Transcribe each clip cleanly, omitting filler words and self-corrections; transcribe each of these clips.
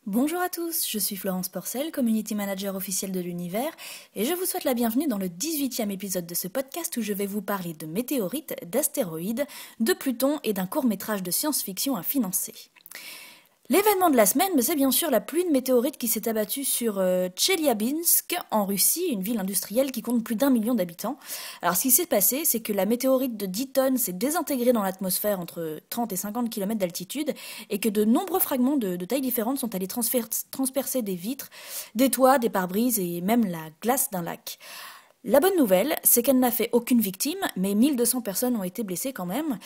Bonjour à tous, je suis Florence Porcel, Community Manager officielle de l'univers, et je vous souhaite la bienvenue dans le 18e épisode de ce podcast où je vais vous parler de météorites, d'astéroïdes, de Pluton et d'un court-métrage de science-fiction à financer. L'événement de la semaine, c'est bien sûr la pluie de météorites qui s'est abattue sur Tcheliabinsk, en Russie, une ville industrielle qui compte plus d'1 million d'habitants. Alors ce qui s'est passé, c'est que la météorite de 10 tonnes s'est désintégrée dans l'atmosphère entre 30 et 50 km d'altitude, et que de nombreux fragments de tailles différentes sont allés transpercer des vitres, des toits, des pare-brises et même la glace d'un lac. La bonne nouvelle, c'est qu'elle n'a fait aucune victime, mais 1200 personnes ont été blessées quand même.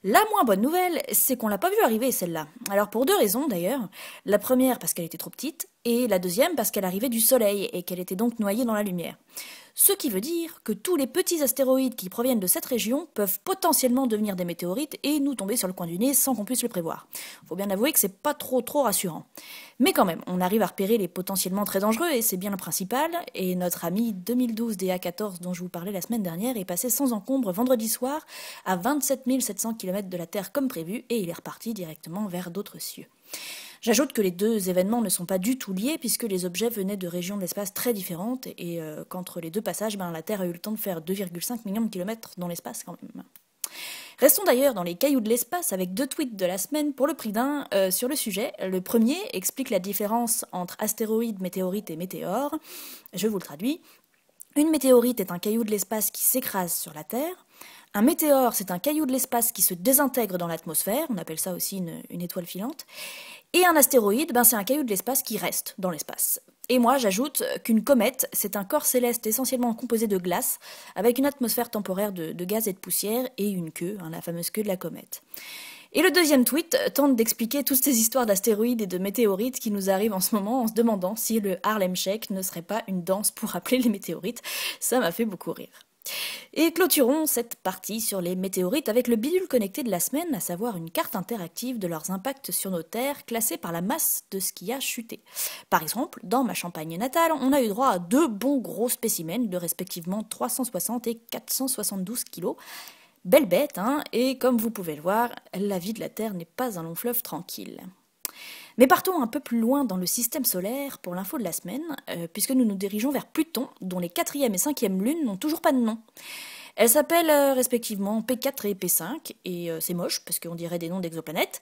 La moins bonne nouvelle, c'est qu'on l'a pas vue arriver, celle-là. Alors pour deux raisons d'ailleurs. La première parce qu'elle était trop petite, et la deuxième parce qu'elle arrivait du Soleil et qu'elle était donc noyée dans la lumière. Ce qui veut dire que tous les petits astéroïdes qui proviennent de cette région peuvent potentiellement devenir des météorites et nous tomber sur le coin du nez sans qu'on puisse le prévoir. Faut bien avouer que c'est pas trop rassurant. Mais quand même, on arrive à repérer les potentiellement très dangereux et c'est bien le principal, et notre ami 2012 DA14 dont je vous parlais la semaine dernière est passé sans encombre vendredi soir à 27 700 km de la Terre comme prévu et il est reparti directement vers d'autres cieux. J'ajoute que les deux événements ne sont pas du tout liés puisque les objets venaient de régions de l'espace très différentes et qu'entre les deux passages, la Terre a eu le temps de faire 2,5 millions de kilomètres dans l'espace quand même. Restons d'ailleurs dans les cailloux de l'espace avec deux tweets de la semaine pour le prix d'un sur le sujet. Le premier explique la différence entre astéroïde, météorite et météore. Je vous le traduis. Une météorite est un caillou de l'espace qui s'écrase sur la Terre. Un météore, c'est un caillou de l'espace qui se désintègre dans l'atmosphère, on appelle ça aussi une étoile filante. Et un astéroïde, c'est un caillou de l'espace qui reste dans l'espace. Et moi, j'ajoute qu'une comète, c'est un corps céleste essentiellement composé de glace, avec une atmosphère temporaire de gaz et de poussière, et une queue, la fameuse queue de la comète. Et le deuxième tweet tente d'expliquer toutes ces histoires d'astéroïdes et de météorites qui nous arrivent en ce moment en se demandant si le Harlem Shake ne serait pas une danse pour appeler les météorites. Ça m'a fait beaucoup rire. Et clôturons cette partie sur les météorites avec le bidule connecté de la semaine, à savoir une carte interactive de leurs impacts sur nos terres classée par la masse de ce qui a chuté. Par exemple, dans ma Champagne natale, on a eu droit à deux bons gros spécimens de respectivement 360 et 472 kilos. Belle bête, hein, et comme vous pouvez le voir, la vie de la Terre n'est pas un long fleuve tranquille. Mais partons un peu plus loin dans le système solaire pour l'info de la semaine, puisque nous nous dirigeons vers Pluton, dont les 4e et 5e lunes n'ont toujours pas de nom. Elles s'appellent respectivement P4 et P5, et c'est moche parce qu'on dirait des noms d'exoplanètes,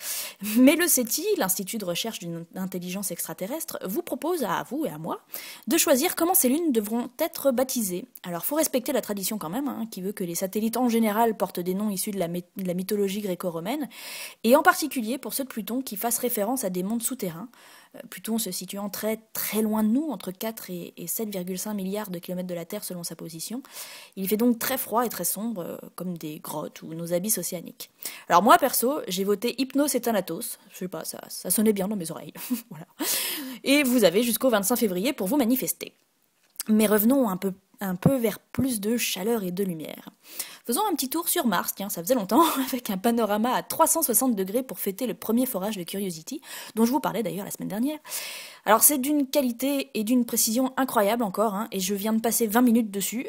mais le SETI, l'Institut de recherche d'une intelligence extraterrestre, vous propose à vous et à moi de choisir comment ces lunes devront être baptisées. Alors faut respecter la tradition quand même, qui veut que les satellites en général portent des noms issus de la mythologie gréco-romaine, et en particulier pour ceux de Pluton qui fassent référence à des mondes souterrains, Pluton se situant très loin de nous, entre 4 et 7,5 milliards de kilomètres de la Terre selon sa position. Il fait donc très froid et très sombre, comme des grottes ou nos abysses océaniques. Alors moi, perso, j'ai voté Hypnos et Thanatos. Je sais pas, ça sonnait bien dans mes oreilles. Voilà. Et vous avez jusqu'au 25 février pour vous manifester. Mais revenons un peu vers plus de chaleur et de lumière. Faisons un petit tour sur Mars, tiens, ça faisait longtemps, avec un panorama à 360 degrés pour fêter le premier forage de Curiosity, dont je vous parlais d'ailleurs la semaine dernière. Alors c'est d'une qualité et d'une précision incroyable encore, et je viens de passer 20 minutes dessus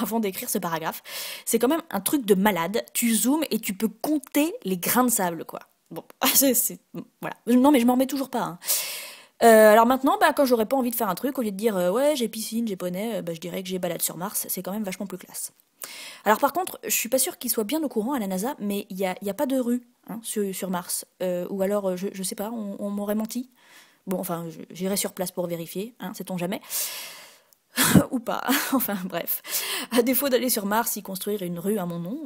avant d'écrire ce paragraphe. C'est quand même un truc de malade, tu zoomes et tu peux compter les grains de sable, quoi. Bon, voilà. Non mais je m'en remets toujours pas, alors maintenant, quand j'aurais pas envie de faire un truc, au lieu de dire ouais j'ai piscine, j'ai poney, je dirais que j'ai balade sur Mars, c'est quand même vachement plus classe. Alors par contre, je suis pas sûre qu'ils soient bien au courant à la NASA, mais il y a pas de rue sur Mars. Ou alors, je sais pas, on m'aurait menti. Bon, enfin, j'irai sur place pour vérifier, sait-on jamais. Ou pas, enfin bref. À défaut d'aller sur Mars y construire une rue à mon nom,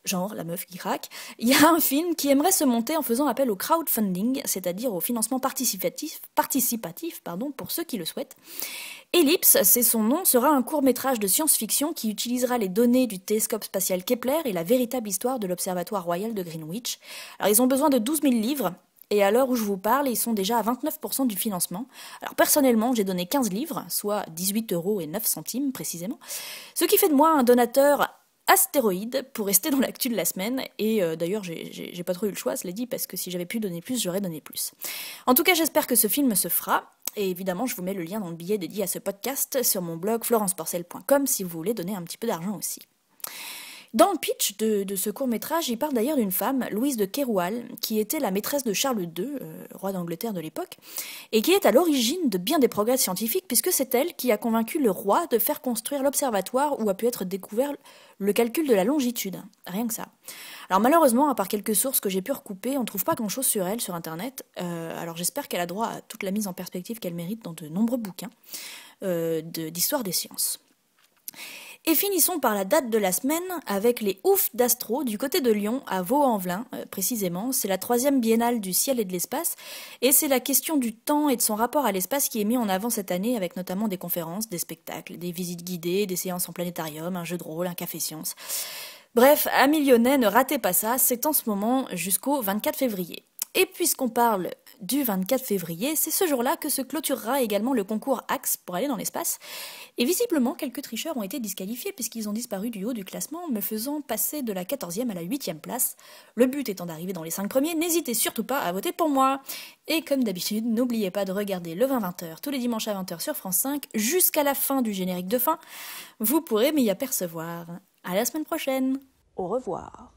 genre la meuf qui craque, il y a un film qui aimerait se monter en faisant appel au crowdfunding, c'est-à-dire au financement participatif pour ceux qui le souhaitent. Ellipse, c'est son nom, sera un court-métrage de science-fiction qui utilisera les données du télescope spatial Kepler et la véritable histoire de l'Observatoire Royal de Greenwich. Alors ils ont besoin de 12 000 livres, et à l'heure où je vous parle, ils sont déjà à 29% du financement. Alors personnellement, j'ai donné 15 livres, soit 18,09 € précisément, ce qui fait de moi un donateur astéroïde pour rester dans l'actu de la semaine, et d'ailleurs j'ai pas trop eu le choix, cela dit, parce que si j'avais pu donner plus, j'aurais donné plus. En tout cas, j'espère que ce film se fera, et évidemment, je vous mets le lien dans le billet dédié à ce podcast sur mon blog florenceporcel.com si vous voulez donner un petit peu d'argent aussi. Dans le pitch de ce court-métrage, il parle d'ailleurs d'une femme, Louise de Kéroual, qui était la maîtresse de Charles II, roi d'Angleterre de l'époque, et qui est à l'origine de bien des progrès scientifiques, puisque c'est elle qui a convaincu le roi de faire construire l'observatoire où a pu être découvert le calcul de la longitude. Rien que ça. Alors malheureusement, à part quelques sources que j'ai pu recouper, on ne trouve pas grand-chose sur elle sur Internet, alors j'espère qu'elle a droit à toute la mise en perspective qu'elle mérite dans de nombreux bouquins d'histoire des sciences. Et finissons par la date de la semaine avec les oufs d'Astro du côté de Lyon, à Vaux-en-Velin précisément. C'est la 3e biennale du ciel et de l'espace, et c'est la question du temps et de son rapport à l'espace qui est mis en avant cette année, avec notamment des conférences, des spectacles, des visites guidées, des séances en planétarium, un jeu de rôle, un café science. Bref, amis lyonnais, ne ratez pas ça, c'est en ce moment jusqu'au 24 février. Et puisqu'on parle du 24 février, c'est ce jour-là que se clôturera également le concours Axe pour aller dans l'espace. Et visiblement, quelques tricheurs ont été disqualifiés puisqu'ils ont disparu du haut du classement, me faisant passer de la 14e à la 8e place. Le but étant d'arriver dans les 5 premiers, n'hésitez surtout pas à voter pour moi. Et comme d'habitude, n'oubliez pas de regarder le 20-20h tous les dimanches à 20h sur France 5 jusqu'à la fin du générique de fin. Vous pourrez m'y apercevoir. À la semaine prochaine. Au revoir.